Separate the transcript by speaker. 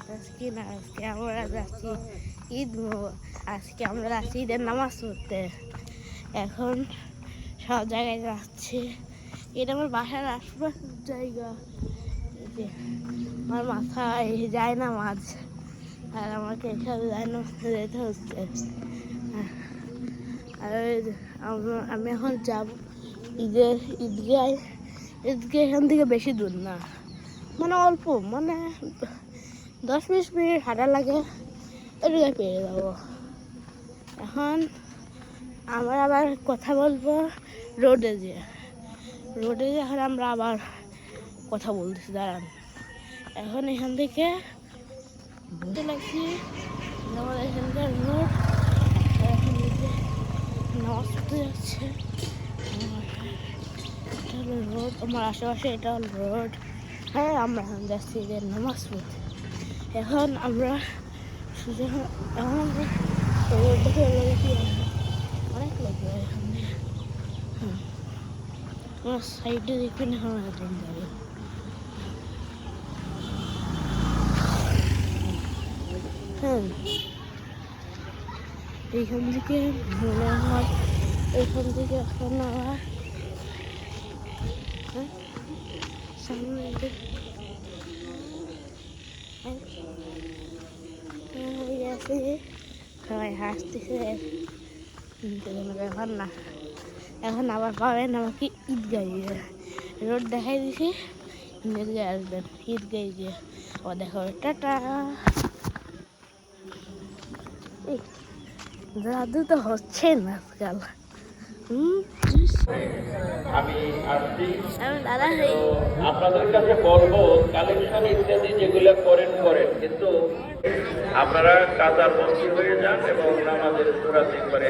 Speaker 1: আজকে না, আজকে আমরা যাচ্ছি আজকে আমরা যাচ্ছি ঈদের নামাজ পড়তে। এখন সব জায়গায় যাচ্ছে। এটা আমার বাসার আশপাশের জায়গা। আমার মাথায় যায় না মাছ, আর আমাকে এখানে যায় না যেতে হচ্ছে। আর আমি এখন যাব ঈদগায়। এখান থেকে বেশি দূর না, মানে অল্প, মানে 10-20 মিনিট হাঁটা লাগে, এদিকে পেয়ে যাবো। এখন আমরা আবার কথা বলবো রোডে এখন আমরা আবার কথা বলতেছি, দাঁড়ান। এখন এখান থেকে বুঝতে লাগছি আমাদের এখানকার রোড। এখন নামাজ পড়তে যাচ্ছে। এটা হলো রোড, আমার আশেপাশে এটা হলো রোড। হ্যাঁ, আমরা এখন যাচ্ছি ঈদের নামাজ পড়তে। এখন আমরা এখন অনেক লোক যায় এখানে। আমার সাইডে দেখবেন এখন একজন যাবে। হ্যাঁ, এইখান থেকে মনে হয় এইখান থেকে এখন আবার সামনে গেছে, সবাই হাসতেছে। কোনো ব্যাপার না। এখন আবার পাবেন আমাকে ঈদগাঁয়ে রোড দেখাই দিছি, ঈদগাঁয়ে আসবেন, ঈদগাঁয়ে গিয়ে আবার দেখা হবে। টাটা। জাদু তো হচ্ছে না আজকাল।
Speaker 2: আমি আসছি,
Speaker 1: দাদা
Speaker 2: আপনাদের কাছে বলবো কালেকশন ইত্যাদি যেগুলো করেন, কিন্তু আপনারা কাতার বন্দী হয়ে যান এবং আমাদের সুরাত করে